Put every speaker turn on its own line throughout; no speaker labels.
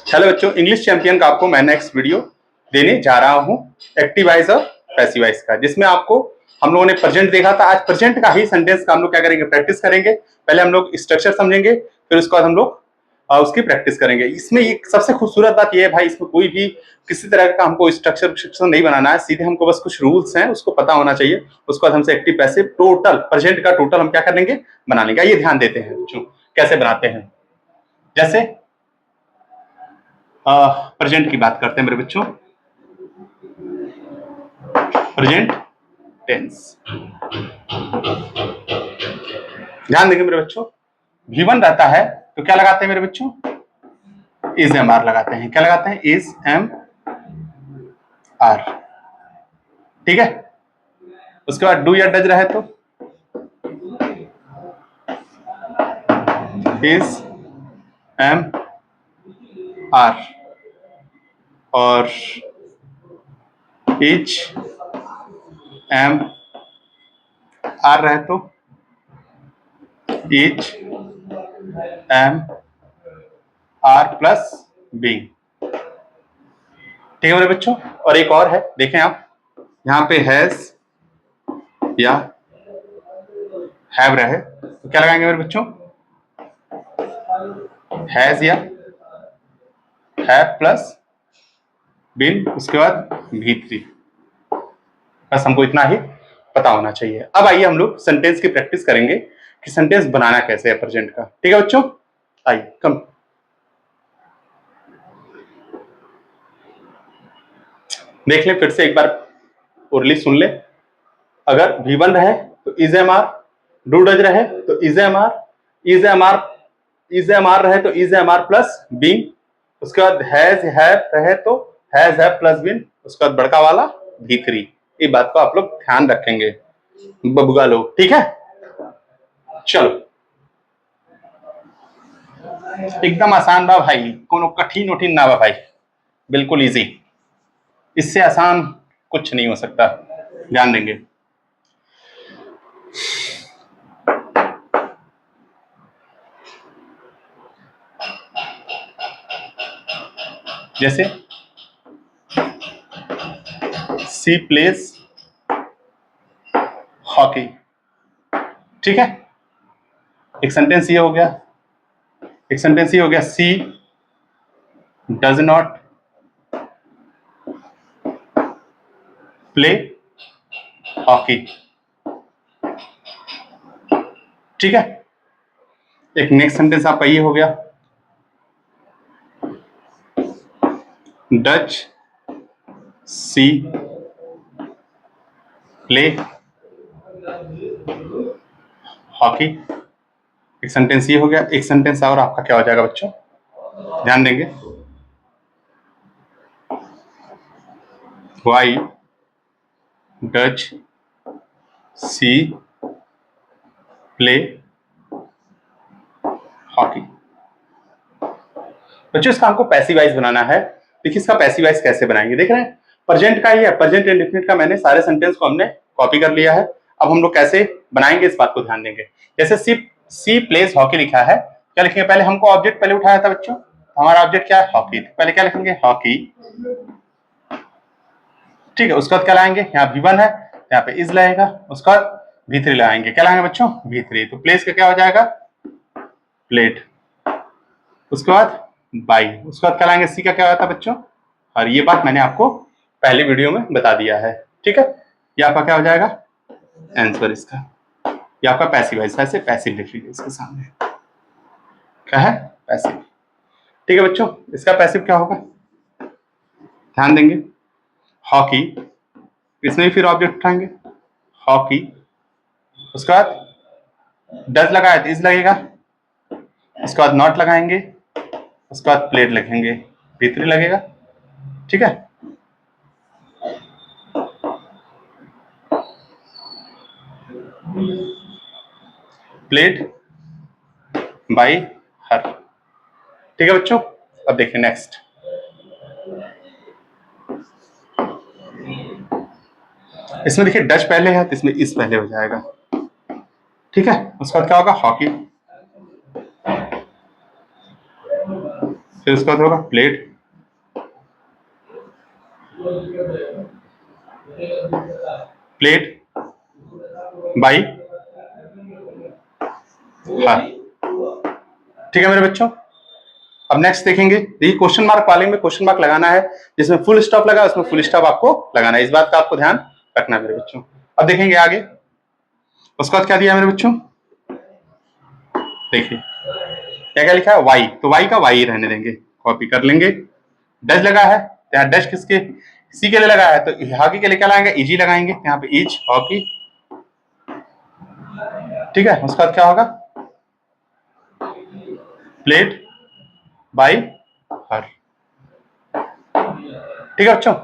Hello बच्चों, English champion का आपको मैं नेक्स्ट वीडियो देने जा रहा हूं एक्टिवाइज और पैसिवाइज का, जिसमें आपको हम लोगों ने प्रेजेंट देखा था। आज प्रेजेंट का ही सेंटेंस का हम लोग क्या करेंगे, प्रैक्टिस करेंगे। पहले हम लोग स्ट्रक्चर समझेंगे, फिर उसके बाद हम लोग उसकी प्रैक्टिस करेंगे। इसमें एक सबसे खूबसूरत बात यह है भाई, इसमें कोई भी किसी तरह का हमको स्ट्रक्चर नहीं बनाना है, सीधे हमको बस कुछ रूल्स हैं उसको पता होना चाहिए। उसके बाद हमसे एक्टिव पैसिव टोटल प्रेजेंट का टोटल हम क्या कर लेंगे, बना लेंगे। ये ध्यान देते हैं बच्चों कैसे बनाते हैं। जैसे प्रेजेंट की बात करते हैं मेरे बच्चों। प्रेजेंट टेंस ध्यान देंगे मेरे बच्चों। V1 रहता है तो क्या लगाते हैं मेरे बच्चों, इज एम आर लगाते हैं। क्या लगाते हैं, इज एम आर। ठीक है। उसके बाद डू या डज रहे तो इज एम आर, और इज एम आर रहे तो is M are plus being. ठीक है मेरे बच्चों। और एक और है, देखें आप यहाँ पे हैज या हैव रहे तो क्या लगाएंगे मेरे बच्चों, हैज या हैव प्लस बीन, उसके बाद V3। बस हमको इतना ही पता होना चाहिए। अब आइए हम लोग सेंटेंस की प्रैक्टिस करेंगे कि सेंटेंस बनाना कैसे है प्रेजेंट का। ठीक है बच्चों, आइए कम देख ले, फिर से एक बार ओरली सुन ले। अगर V1 रहे तो इज एम आर, डू डज रहे तो is M are, is M are, is M are रहे तो is M are plus being. उसके बाद हैज हैव रहे तो हैज हैव प्लस बीन, उसके बाद बड़का वाला V3। ये बात को आप लोग ध्यान रखेंगे बबुआ लोग। ठीक है, चलो एकदम आसान बा भाई, कोनो कठिन उठिन ना बा भाई, बिल्कुल इजी। इससे आसान कुछ नहीं हो सकता, ध्यान देंगे। जैसे सी प्लेस हॉकी। ठीक है, एक सेंटेंस ये हो गया, एक सेंटेंस ये हो गया, सी डज नॉट प्ले हॉकी। ठीक है, एक नेक्स्ट सेंटेंस आपका ये हो गया, डच सी प्ले हॉकी। एक सेंटेंस ये हो गया। एक सेंटेंस और आपका क्या हो जाएगा बच्चों, ध्यान देंगे, Y Dutch C play hockey. बच्चों इसका हमको पैसिवाइज बनाना है। देखिए इसका पैसिवाइज कैसे बनाएंगे, देख रहे हैं प्रेजेंट का ही है, प्रेजेंट इंडेफिनिट का मैंने सारे सेंटेंस को हमने कॉपी कर लिया है। अब हम लोग कैसे बनाएंगे इस बात को ध्यान देंगे। जैसे सी प्लेस हॉकी लिखा है, क्या लिखेंगे, पहले हमको ऑब्जेक्ट पहले उठाया था बच्चों, हमारा ऑब्जेक्ट क्या है, हॉकी। पहले क्या लिखेंगे, हॉकी। ठीक है, उसके बाद क्या लाएंगे, यहाँ V1 है, यहाँ पे इज लगेगा, उसके बाद V3 लगाएंगे। क्या लाएंगे बच्चों, V3। तो प्लेस का क्या हो जाएगा, प्लेट। उसके बाद बाई, उसके बाद क्या लाएंगे, सी का क्या होता है बच्चों, और ये बात मैंने आपको पहले वीडियो में बता दिया है। ठीक है, ये आपका क्या हो जाएगा आंसर इसका। ये आपका पैसिवाइज, वैसे पैसिव लिख लीजिए इसके सामने, क्या है, पैसिव। ठीक है बच्चों, इसका पैसिव क्या होगा, ध्यान देंगे, हॉकी, इसमें भी फिर ऑब्जेक्ट उठाएंगे, हॉकी। उसके बाद डज लगाया तो इज लगेगा, उसके बाद नॉट लगाएंगे, उसके बाद प्लेट लिखेंगे, V3 लगेगा। ठीक है, प्लेट बाई हर। ठीक है बच्चों, अब देखिए नेक्स्ट, इसमें देखिए डच पहले है तो इसमें इस पहले हो जाएगा। ठीक है, उसके बाद क्या होगा, हॉकी, फिर उसके बाद होगा प्लेट, प्लेट बाई हार। ठीक है मेरे बच्चों, अब नेक्स्ट देखेंगे। देखिए क्वेश्चन मार्क वाले में क्वेश्चन मार्क लगाना है, जिसमें फुल स्टॉप लगा उसमें फुल स्टॉप आपको लगाना है, इस बात का आपको ध्यान रखना है मेरे बच्चों। अब देखेंगे आगे, उसके बाद क्या दिया मेरे बच्चों, देखिए क्या क्या लिखा है, वाई, तो वाई का वाई रहने देंगे, कॉपी कर लेंगे। डज लगा है, यहाँ डज किसके, सी के लिए लगा है, तो हॉकी के लिए क्या लगाएंगे, इजी लगाएंगे, यहाँ पे इज हॉकी। ठीक है, उसके बाद क्या होगा, प्लेट बाई हर। ठीक है बच्चों,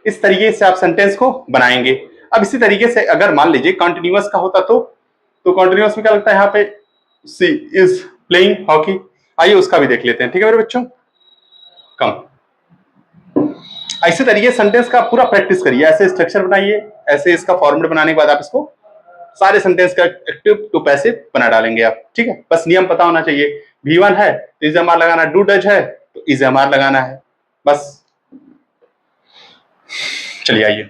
इस तरीके से आप सेंटेंस को बनाएंगे। अब इसी तरीके से अगर मान लीजिए कंटिन्यूअस का होता तो कंटिन्यूअस में क्या लगता है, यहाँ पे सी इज प्लेइंग हॉकी, आइए उसका भी देख लेते हैं। ठीक है मेरे बच्चों, कम ऐसे तरीके सेंटेंस का पूरा प्रैक्टिस करिए, ऐसे स्ट्रक्चर बनाइए, ऐसे इसका फॉर्मेट बनाने के बाद आप इसको सारे सेंटेंस का एक्टिव टू पैसिव बना डालेंगे आप। ठीक है, बस नियम पता होना चाहिए, V1 है तो इज एम आर लगाना, डू डज है तो इज एम आर लगाना है, बस। चलिए आइए,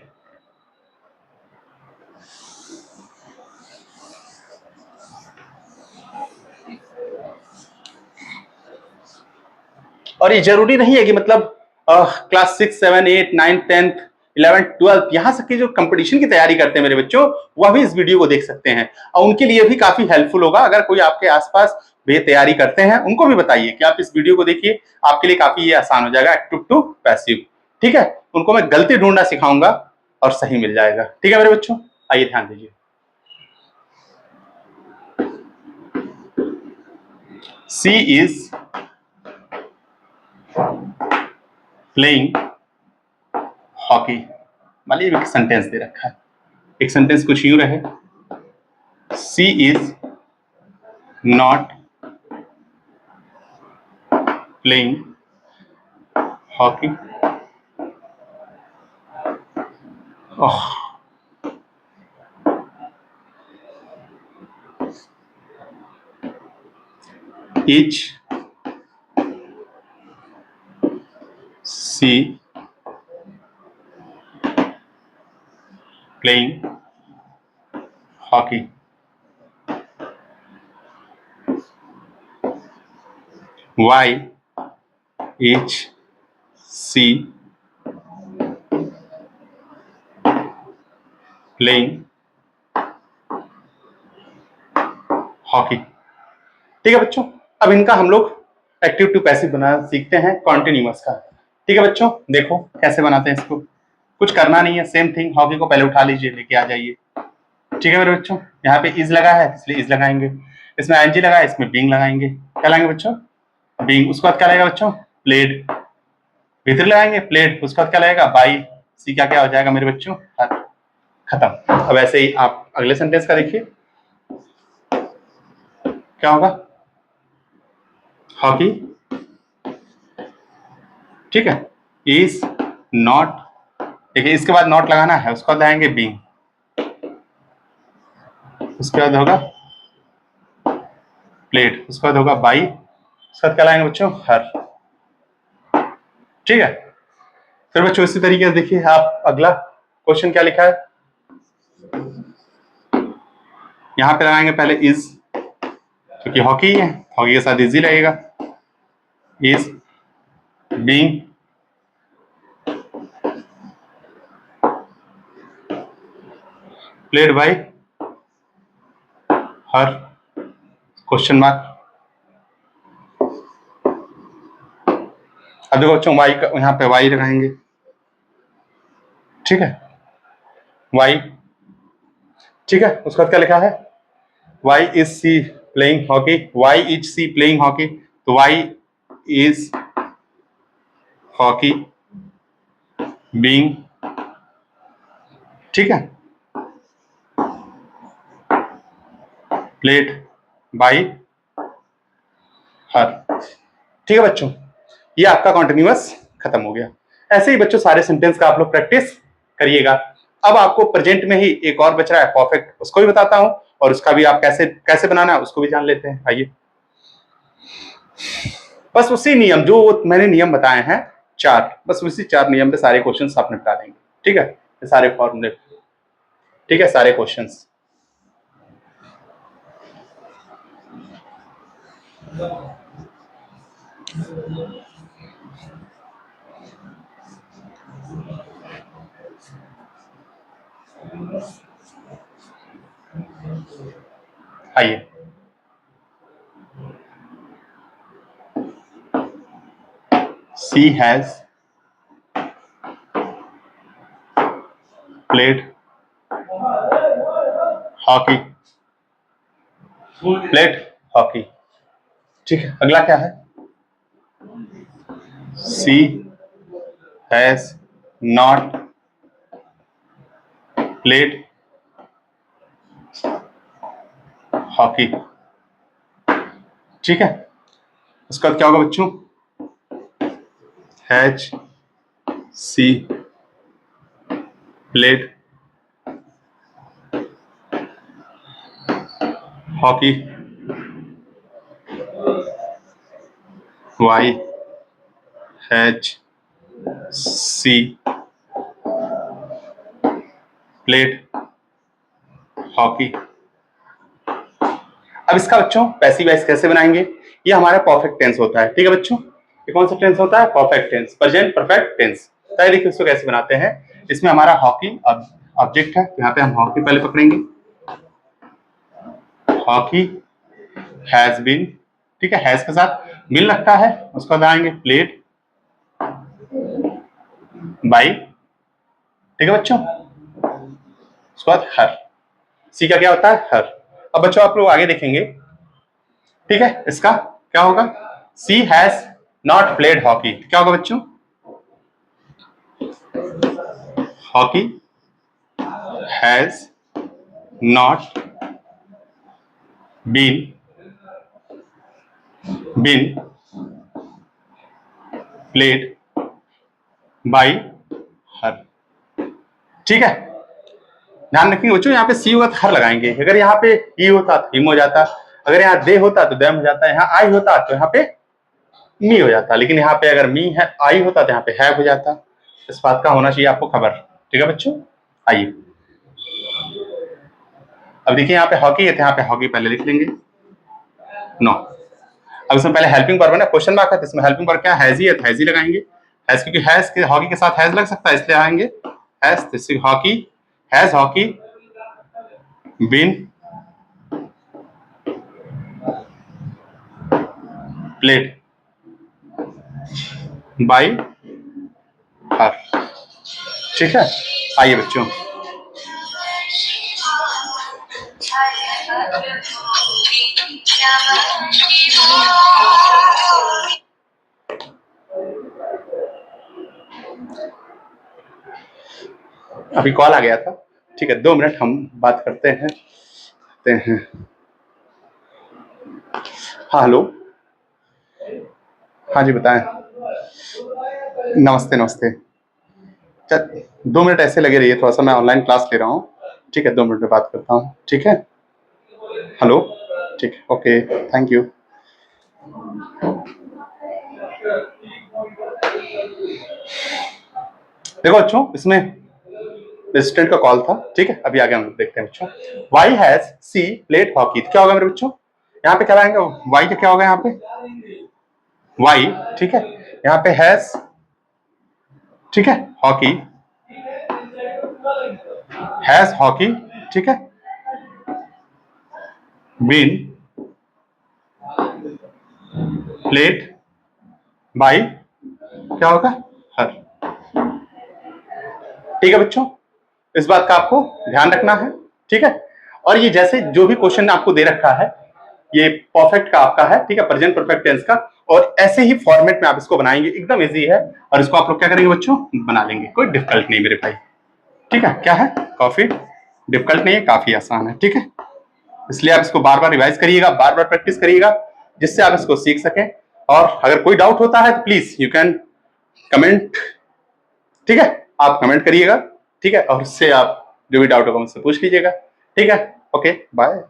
और ये जरूरी नहीं है कि मतलब क्लास 6, 7, 8, 9, 10, 11, 12 यहाँ तक की जो कंपटीशन की तैयारी करते हैं मेरे बच्चों, वह भी इस वीडियो को देख सकते हैं, और उनके लिए भी काफी हेल्पफुल होगा। अगर कोई आपके आसपास वे तैयारी करते हैं उनको भी बताइए कि आप इस वीडियो को देखिए, आपके लिए काफी ये आसान हो जाएगा, एक्टिव टू पैसिव। ठीक है, उनको मैं गलती ढूंढना सिखाऊंगा और सही मिल जाएगा। ठीक है मेरे बच्चों, आइए ध्यान दीजिए। सी इज प्लेइंग हॉकी, मान लीजिए एक सेंटेंस दे रखा है, एक सेंटेंस कुछ यूं रहे, she is not playing hockey, is she playing hockey, why is she playing hockey. ठीक है बच्चों, अब इनका हम लोग एक्टिव टू पैसिव बनाना सीखते हैं कॉन्टिन्यूअस का। ठीक है बच्चों, देखो कैसे बनाते हैं इसको, कुछ करना नहीं है, सेम थिंग, हॉकी को पहले उठा लीजिए, लेके आ जाइए। ठीक है मेरे बच्चों, यहाँ पे इज लगा है इसलिए इज लगाएंगे, इसमें आईएनजी लगा है इसमें बीइंग लगाएंगे, क्या लगाएंगे बच्चों, बीइंग। उसके बाद क्या लगेगा बच्चों, प्लेड, भीतर लगाएंगे प्लेड, उसके बाद क्या लगेगा, बाई, सी क्या क्या हो जाएगा मेरे बच्चों, खत्म। अब ऐसे ही आप अगले सेंटेंस का देखिए क्या होगा, हॉकी, ठीक है, इज नॉट, देखिए इसके बाद नॉट लगाना है, उसके बाद लाएंगे बीइंग, उसके बाद होगा प्लेट, उसके बाद होगा बाई, उसके बाद क्या लाएंगे बच्चों, हर। ठीक है, फिर बच्चों इसी तरीके से देखिए आप अगला क्वेश्चन क्या लिखा है, यहां पे लगाएंगे पहले इज, क्योंकि हॉकी है, हॉकी के साथ इजी लगेगा, is being played by her, question mark. अब देखो बच्चों वाई का, यहाँ पे वाई लगाएंगे, ठीक है, वाई, ठीक है, उसके बाद क्या लिखा है, why is she playing hockey, why is she playing hockey, तो वाई इज हॉकी बीइंग, ठीक है, प्लेड बाई हर। ठीक है बच्चों, ये आपका कॉन्टिन्यूअस खत्म हो गया। ऐसे ही बच्चों सारे सेंटेंस का आप लोग प्रैक्टिस करिएगा। अब आपको प्रेजेंट में ही एक और बच रहा है परफेक्ट, उसको भी बताता हूं, और उसका भी आप कैसे कैसे बनाना है उसको भी जान लेते हैं। आइए, बस उसी नियम जो मैंने नियम बताए हैं 4, बस उसी 4 नियम पे सारे क्वेश्चंस आप निपटा देंगे। ठीक है, सारे फॉर्मूले, ठीक है, सारे क्वेश्चंस। आइए, she has played hockey, played hockey. ठीक है, अगला क्या है? She has not played hockey. ठीक है, उसका क्या होगा बच्चों? Has she played hockey, why has she played hockey. अब इसका बच्चों पैसिव वॉइस कैसे बनाएंगे? ये हमारा परफेक्ट टेंस होता है। ठीक है बच्चों, ये कौन सा टेंस होता है? Perfect tense, present perfect tense. तो देखिए इसको कैसे बनाते हैं। इसमें हमारा हॉकी ऑब्जेक्ट है, यहाँ पे हम हॉकी पहले पकड़ेंगे, हॉकी हैज बीन। ठीक है, हैज के साथ बिन लगता है, उसको लगाएंगे प्लेड बाई। ठीक है बच्चों, उसके बाद हर, सी का क्या होता है? हर। अब बच्चों आप लोग आगे देखेंगे, ठीक है, इसका क्या होगा? She has not played hockey, क्या होगा बच्चों? Hockey has not been played by her. ठीक है, ध्यान रखेंगे बच्चों, यहाँ पे सी होगा तो हर लगाएंगे। अगर यहाँ पे ई होता तो हिम हो जाता, अगर यहाँ दे होता तो दम हो जाता, यहाँ आई होता तो यहाँ पे मी हो जाता, लेकिन यहाँ पे अगर मी है आई होता तो यहाँ पे है हो जाता। इस बात का होना चाहिए आपको खबर। ठीक है बच्चों, आइए अब देखिए, यहाँ पे हॉकी है तो यहाँ पे हॉकी पहले लिख लेंगे, नो। अब इसमें पहले हेल्पिंग वर्ब है ना, क्वेश्चन मार्क है, तो इसमें हेल्पिंग वर्ब क्या है? हैज ही है तो हैज ही लगाएंगे। हैज क्योंकि हैज के हॉकी के साथ हैज लग सकता है, इसलिए आएंगे हैज। तो hockey has hockey been played by her. ठीक है, आइए बच्चों, अभी कॉल आ गया था। ठीक है, 2 मिनट हम बात करते हैं। हाँ हेलो, हाँ जी बताएं। नमस्ते नमस्ते। 2 मिनट ऐसे लगे रहिए, थोड़ा सा मैं ऑनलाइन क्लास ले रहा हूँ। ठीक है, 2 मिनट में बात करता हूँ। ठीक है, हेलो, ठीक है, ओके, थैंक यू। देखो बच्चों, इसमें रेजिस्टेंट का कॉल था। ठीक है, अभी आगे हम देखते हैं बच्चों। Why has she played hockey, क्या होगा मेरे बच्चों? यहाँ पे क्या आएंगे? वाई का क्या होगा यहाँ पे? वाई। ठीक है, यहाँ पे हैज, ठीक है, हॉकी हैज हॉकी, ठीक है, बीन प्लेड बाई, क्या होगा? हर। ठीक है बच्चों, इस बात का आपको ध्यान रखना है। ठीक है, और ये जैसे जो भी क्वेश्चन आपको दे रखा है, ये परफेक्ट का आपका है। ठीक है, प्रेजेंट परफेक्ट टेंस का, और ऐसे ही फॉर्मेट में आप इसको बनाएंगे, एकदम इजी है। और इसको आप लोग क्या करेंगे बच्चों? बना लेंगे, कोई डिफिकल्ट नहीं मेरे भाई। ठीक है, क्या है? काफी डिफिकल्ट नहीं है, काफी आसान है। ठीक है, इसलिए आप इसको बार बार रिवाइज करिएगा, बार बार प्रैक्टिस करिएगा, जिससे आप इसको सीख सकें। और अगर कोई डाउट होता है तो प्लीज यू कैन कमेंट। ठीक है, आप कमेंट करिएगा। ठीक है, और उससे आप जो भी डाउट होगा मुझसे पूछ लीजिएगा। ठीक है, ओके, बाय।